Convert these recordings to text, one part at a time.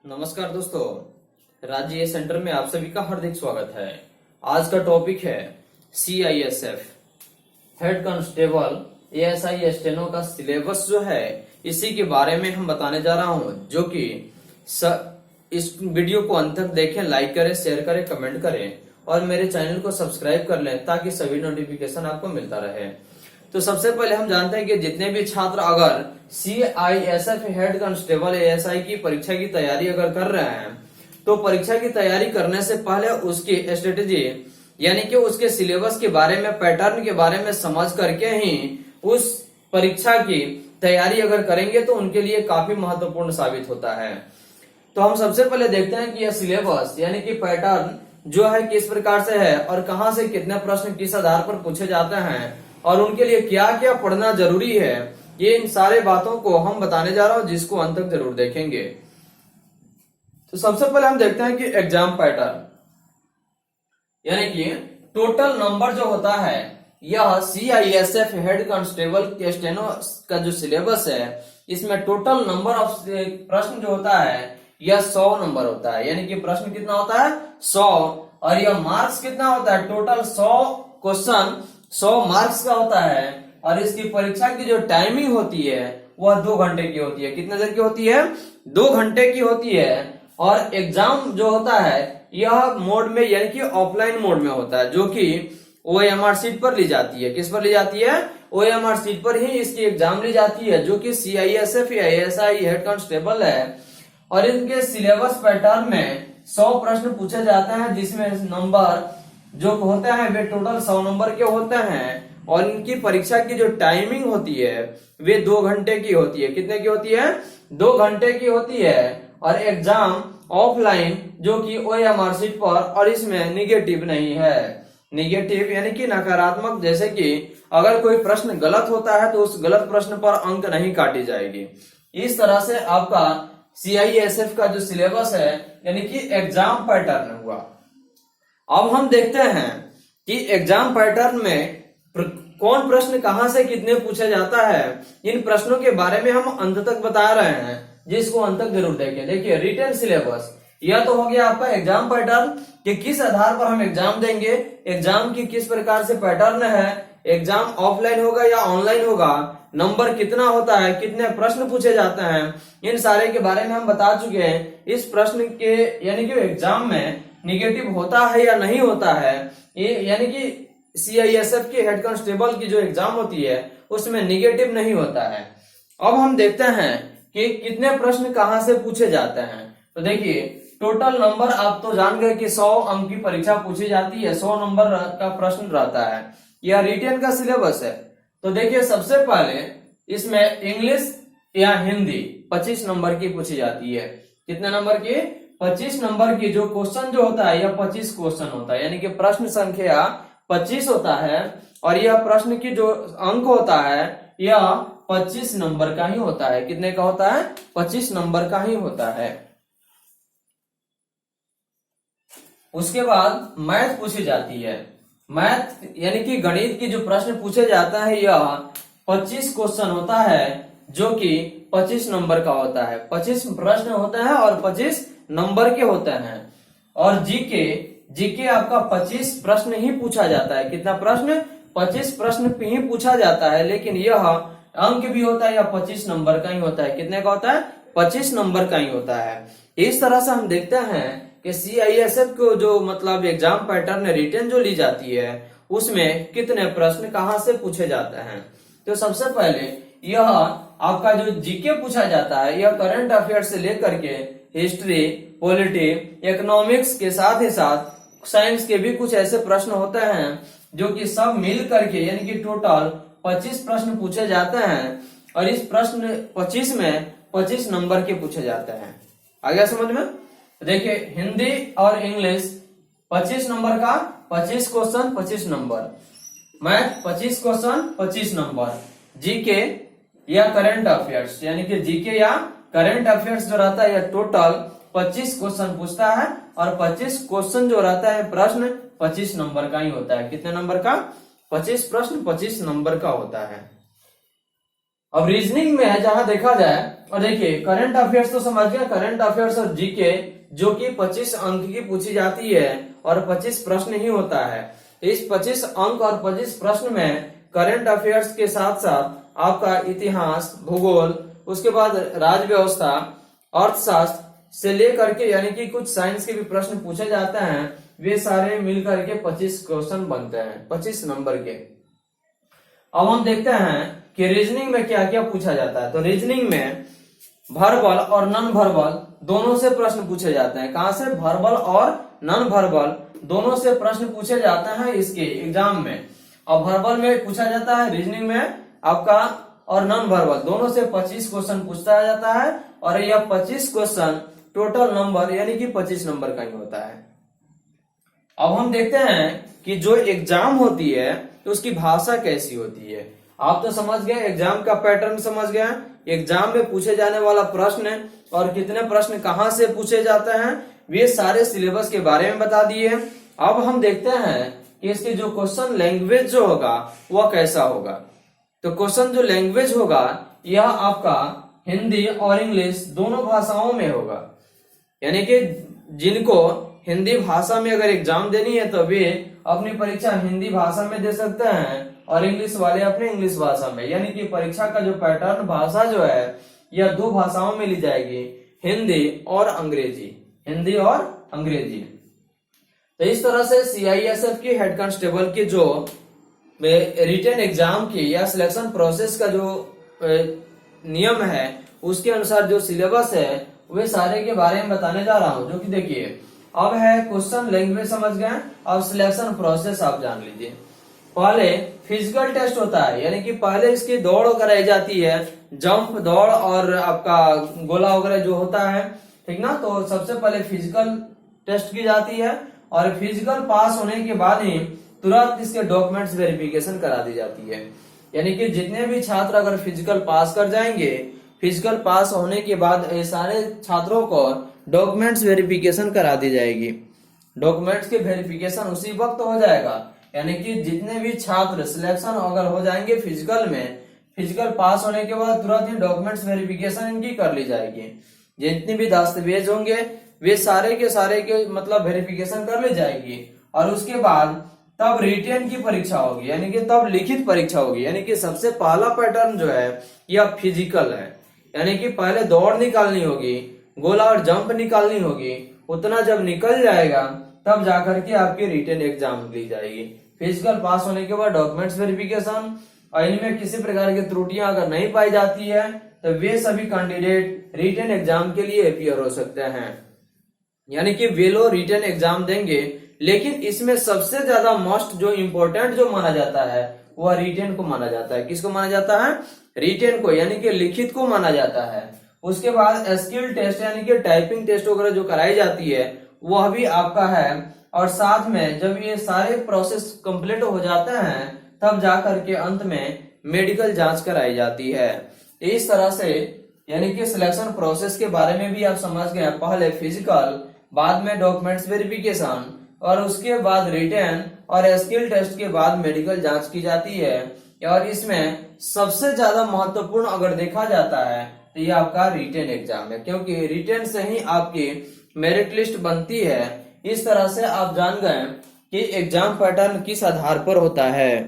नमस्कार दोस्तों, राज्य सेंटर में आप सभी का हार्दिक स्वागत है। आज का टॉपिक है CISF head constable ASI steno का सिलेबस जो है इसी के बारे में हम बताने जा रहा हूं, जो कि इस वीडियो को अंत तक देखें, लाइक करें, शेयर करें, कमेंट करें और मेरे चैनल को सब्सक्राइब कर लें ताकि सभी नोटिफिकेशन आपको मिलता रहे। तो सबसे पहले हम जानते हैं कि जितने भी छात्र अगर CISF हेड कांस्टेबल ASI की परीक्षा की तैयारी अगर कर रहे हैं तो परीक्षा की तैयारी करने से पहले उसकी स्ट्रेटेजी यानी कि उसके सिलेबस के बारे में, पैटर्न के बारे में समझ करके ही उस परीक्षा की तैयारी अगर करेंगे तो उनके लिए काफी महत्वपूर्ण साबित होता है। तो हम सबसे पहले देखते हैं कि यह सिलेबस यानी कि पैटर्न जो है किस प्रकार से है और कहां से कितने प्रश्न किस आधार पर पूछे जाते हैं और उनके लिए क्या क्या पढ़ना जरूरी है। ये इन सारे बातों को हम बताने जा रहा हूं, जिसको अंत तक जरूर देखेंगे। तो सबसे पहले हम देखते हैं कि एग्जाम पैटर्न यानी कि टोटल नंबर जो होता है, यह CISF हेड कांस्टेबल के स्टेनो का जो सिलेबस है इसमें टोटल नंबर ऑफ प्रश्न जो होता है यह 100 नंबर होता है। यानी कि प्रश्न कितना होता है 100 और यह मार्क्स कितना होता है, टोटल 100 क्वेश्चन 100 मार्क्स का होता है। और इसकी परीक्षा की जो टाइमिंग होती है वह 2 घंटे की होती है। कितने देर की होती है? 2 घंटे की होती है। और एग्जाम जो होता है यह मोड में यानी कि ऑफलाइन मोड में होता है, जो कि OMR सीट पर ली जाती है। किस पर ली जाती है? OMR सीट पर ही इसकी एग्जाम ली जाती है, जो कि CISF या ASI हेड कांस्टेबल है। और इनके सिलेबस पैटर्न में 100 प्रश्न पूछे जाते हैं, जिसमें नंबर जो होते हैं वे टोटल 100 नंबर के होते हैं। और इनकी परीक्षा की जो टाइमिंग होती है वे 2 घंटे की होती है। कितने की होती है? 2 घंटे की होती है। और एग्जाम ऑफलाइन जो कि OMR सीट पर, और इसमें निगेटिव नहीं है। निगेटिव यानी कि नकारात्मक, जैसे कि अगर कोई प्रश्न गलत होता है तो उस गलत प्रश्न पर अंक नहीं काटी जाएगी। इस तरह से आपका CISF का जो सिलेबस है यानी कि एग्जाम पैटर्न हुआ। अब हम देखते हैं कि एग्जाम पैटर्न में कौन प्रश्न कहां से कितने पूछा जाता है। इन प्रश्नों के बारे में हम अंत तक बता रहे हैं, जिसको अंत तक जरूर देखें। देखिए, रिटन सिलेबस यह तो हो गया आपका एग्जाम पैटर्न कि किस आधार पर हम एग्जाम देंगे, एग्जाम की किस प्रकार से पैटर्न है, एग्जाम ऑफलाइन होगा या ऑनलाइन होगा, नंबर कितना होता है, कितने प्रश्न पूछे जाते हैं, इन सारे के बारे में हम बता चुके हैं। इस प्रश्न के यानी कि एग्जाम में निगेटिव होता है या नहीं होता है, ये यानी कि CISF की हेड कांस्टेबल की जो एग्जाम होती है उसमें निगेटिव नहीं होता है। अब हम देखते हैं कि कितने प्रश्न कहां से पूछे जाते हैं। तो देखिए, टोटल नंबर आप तो जान गए कि 100 अंक की परीक्षा पूछी जाती है, 100 नंबर का प्रश्न रहता है। यह रिटेन का सिलेबस है। तो देखिए, सबसे पहले इसमें इंग्लिश या हिंदी 25 नंबर की पूछी जाती है। कितने नंबर की? 25 नंबर की। जो क्वेश्चन जो होता है यह 25 क्वेश्चन होता है, यानी कि प्रश्न संख्या 25 होता है। और यह प्रश्न की जो अंक होता है यह 25 नंबर का ही होता है। कितने का होता है? 25 नंबर का ही होता है। उसके बाद मैथ पूछी जाती है। मैथ यानी कि गणित की जो प्रश्न पूछे जाता है यह 25 क्वेश्चन होता है, जो कि 25 नंबर का होता है। 25 प्रश्न होते हैं और 25 नंबर के होते हैं। और जीके आपका 25 प्रश्न ही पूछा जाता है। कितना प्रश्न? 25 प्रश्न ही पूछा जाता है, लेकिन यह अंक भी होता है या 25 नंबर का ही होता है। कितने का होता है? 25 नंबर का ही होता है। इस तरह से हम देखते हैं कि CISF को जो मतलब एग्जाम पैटर्न रिटन जो ली जाती है उसमें कितने प्रश्न कहां से पूछे जाते हैं। तो सबसे पहले यह आपका जो जीके पूछा जाता है यह करंट अफेयर से लेकर के हिस्ट्री, पॉलिटी, इकोनॉमिक्स के साथ ही साथ साइंस के भी कुछ ऐसे प्रश्न होते हैं जो कि सब मिल करके यानी कि टोटल 25 प्रश्न पूछे जाते हैं। और इस प्रश्न 25 में 25 नंबर के पूछे जाते हैं। आ गया समझ में? देखिए, हिंदी और इंग्लिश 25 नंबर का 25 question 25 number, math 25 question 25 number, GK या करंट अफेयर्स यानी कि जीके या करंट अफेयर्स जो रहता है यह टोटल 25 क्वेश्चन पूछता है। और 25 क्वेश्चन जो रहता है प्रश्न 25 नंबर का ही होता है। कितने नंबर का? 25 प्रश्न 25 नंबर का होता है। अब रीजनिंग में जहां देखा जाए, और देखिए करंट अफेयर्स तो समझ गए, करंट अफेयर्स और जीके जो कि 25 अंक की पूछी जाती है और 25 प्रश्न ही होता है। इस 25 अंक और 25 प्रश्न में करंट अफेयर्स के साथ साथ आपका इतिहास, भूगोल, उसके बाद राज्य व्यवस्था, अर्थशास्त्र से लेकर के यानी कि कुछ साइंस के भी प्रश्न पूछे जाते हैं, वे सारे मिलकर के 25 क्वेश्चन बनते हैं, 25 नंबर के। अब हम देखते हैं कि रीजनिंग में क्या क्या पूछा जाता है। तो रीजनिंग में वर्बल और नॉन वर्बल दोनों से प्रश्न पूछे जाते हैं। कहां से? वर्बल और नॉन वर्बल दोनों से प्रश्न पूछे जाते हैं इसके एग्जाम में। अब वर्बल में पूछा जाता है, रीजनिंग में आपका, और नॉन वर्बल दोनों से 25 क्वेश्चन पूछा जाता है, और यह 25 क्वेश्चन टोटल नंबर यानी कि 25 नंबर का ही होता है। अब हम देखते हैं कि जो एग्जाम होती है तो उसकी भाषा कैसी होती है। आप तो समझ गए, एग्जाम का पैटर्न समझ गए, एग्जाम में पूछे जाने वाला प्रश्न और कितने प्रश्न कहां से पूछे जाते हैं, वे सारे सिलेबस के बारे में बता दिए। अब हम देखते हैं कि इसके जो क्वेश्चन लैंग्वेज जो होगा वह कैसा होगा। तो क्वेश्चन जो लैंग्वेज होगा यह आपका हिंदी और इंग्लिश दोनों भाषाओं में होगा, यानी कि जिनको हिंदी भाषा में अगर एग्जाम देनी है तो वे अपनी परीक्षा हिंदी भाषा में दे सकते हैं, और इंग्लिश वाले अपने इंग्लिश भाषा में। यानी कि परीक्षा का जो पैटर्न, भाषा जो है यह दो भाषाओं में ली जाएगी, हिंदी और अंग्रेजी, हिंदी और अंग्रेजी। तो इस तरह से सीआईएसएफ की हेड कांस्टेबल की जो रिटन एग्जाम की या सिलेक्शन प्रोसेस का जो नियम है उसके अनुसार जो सिलेबस है वे सारे के बारे में बताने जा रहा हूं। जो कि देखिए, अब है क्वेश्चन लैंग्वेज समझ गए, अब सिलेक्शन प्रोसेस आप जान लीजिए। पहले फिजिकल टेस्ट होता है, यानी कि पहले इसकी दौड़ कराई जाती है, जंप, दौड़ और आपका गोला वगैरह जो होता है, ठीक ना। तो सबसे पहले फिजिकल टेस्ट की जाती है, और फिजिकल पास होने के बाद ही तुरंत इसके डॉक्यूमेंट्स वेरिफिकेशन करा दी जाती है। यानी कि जितने भी छात्र अगर फिजिकल पास कर जाएंगे, फिजिकल पास होने के बाद सारे छात्रों को डॉक्यूमेंट्स वेरिफिकेशन करा दी जाएगी। डॉक्यूमेंट्स के वेरिफिकेशन उसी वक्त हो जाएगा, यानी कि जितने भी छात्र सिलेक्शन अगर हो जाएंगे फिजिकल में, फिजिकल पास होने के बाद तुरंत ही डॉक्यूमेंट्स वेरिफिकेशन इनकी कर ली जाएगी। जितने भी दस्तावेज होंगे वे सारे के मतलब वेरिफिकेशन कर ली जाएगी, और उसके बाद तब रिटेन की परीक्षा होगी, यानी कि तब लिखित परीक्षा होगी। यानी कि सबसे पहला पैटर्न जो है यह फिजिकल है, यानी कि पहले दौड़ निकालनी होगी, गोला और जंप निकालनी होगी। उतना जब निकल जाएगा तब जाकर के आपकी रिटेन एग्जाम ली जाएगी। फिजिकल पास होने के बाद डॉक्यूमेंट्स वेरिफिकेशन, और इनमें किसी प्रकार की त्रुटियां अगर नहीं पाई जाती है तो वे सभी कैंडिडेट रिटेन एग्जाम के लिए अपीयर हो सकते हैं, यानी कि वे लोग रिटेन एग्जाम देंगे। लेकिन इसमें सबसे ज्यादा मोस्ट जो इम्पोर्टेंट जो माना जाता है वह रिटेन को माना जाता है। किसको माना जाता है? रिटेन को, यानी कि लिखित को माना जाता है। उसके बाद स्किल टेस्ट यानी कि टाइपिंग टेस्ट वगैरह जो कराई जाती है वह भी आपका है, और साथ में जब ये सारे प्रोसेस कंप्लीट हो जाते हैं तब जाकर के अंत में मेडिकल जांच कराई जाती है। इस तरह से यानी कि सिलेक्शन प्रोसेस के बारे में भी आप समझ गए। पहले फिजिकल, बाद में डॉक्यूमेंट्स वेरिफिकेशन, और उसके बाद रिटेन और स्किल टेस्ट के बाद मेडिकल जांच की जाती है। और इसमें सबसे ज्यादा महत्वपूर्ण अगर देखा जाता है तो ये आपका रिटेन एग्जाम है, क्योंकि रिटेन से ही आपकी मेरिट लिस्ट बनती है। इस तरह से आप जान गए कि एग्जाम पैटर्न किस आधार पर होता है।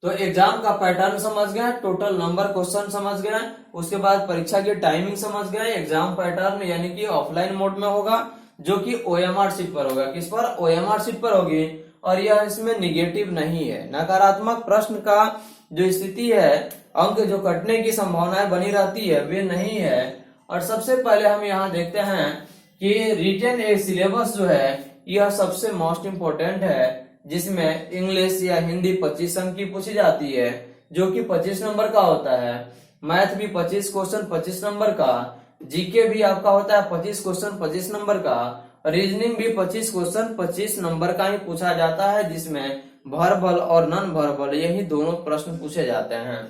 तो एग्जाम का पैटर्न समझ गए, टोटल नंबर क्वेश्चन समझ गए, उसके बाद परीक्षा की टाइमिंग समझ गए। एग्जाम पैटर्न यानी कि ऑफलाइन मोड में होगा, जो कि ओएमआर शीट पर होगा। किस पर? ओएमआर शीट पर होगी, और यह इसमें निगेटिव नहीं है। नकारात्मक प्रश्न का जो स्थिति है, अंक जो कटने की संभावनाएं बनी रहती है, वे नहीं है। और सबसे पहले हम यहाँ देखते हैं कि रिटेन एक सिलेबस जो है यह सबसे मोस्ट इम्पोर्टेंट है, जिसमें इंग्लिश या हिंदी 25 अंक की पूछी जाती है, जो कि 25 नंबर का होता है। मैथ भी 25 क्वेश्चन 25 नंबर का, जीके भी आपका होता है 25 क्वेश्चन 25 नंबर का, रीजनिंग भी 25 क्वेश्चन 25 नंबर का ही पूछा जाता है, जिसमें वर्बल और नॉन वर्बल यही दोनों प्रश्न पूछे जाते हैं।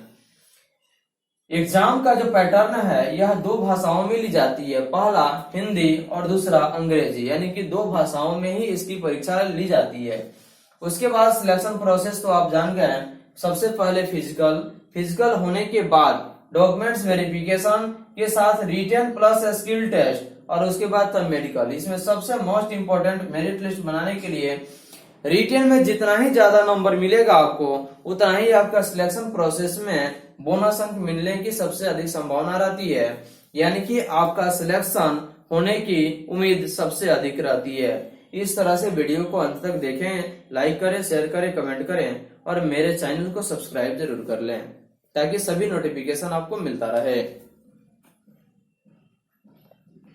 एग्जाम का जो पैटर्न है यह दो भाषाओं में ली जाती है, पहला हिंदी और दूसरा अंग्रेजी, यानी कि दो भाषाओं में ही इसकी परीक्षा ली जाती है। उसके बाद सिलेक्शन प्रोसेस तो आप जान गए, सबसे पहले फिजिकल होने के बाद डॉक्यूमेंट्स वेरिफिकेशन के साथ रिटन प्लस स्किल टेस्ट और उसके बाद तब मेडिकल। इसमें सबसे मोस्ट इंपोर्टेंट मेरिट लिस्ट बनाने के लिए रिटन में जितना ही ज्यादा नंबर मिलेगा आपको उतना ही आपका सिलेक्शन प्रोसेस में बोनस अंक मिलने की सबसे अधिक संभावना रहती है, यानी कि आपका सिलेक्शन होने की उम्मीद सबसे अधिक रहती है। इस तरह से वीडियो को अंत तक देखें, लाइक करें, शेयर करें, कमेंट करें और मेरे चैनल को सब्सक्राइब जरूर कर लें ताकि सभी नोटिफिकेशन आपको मिलता रहे।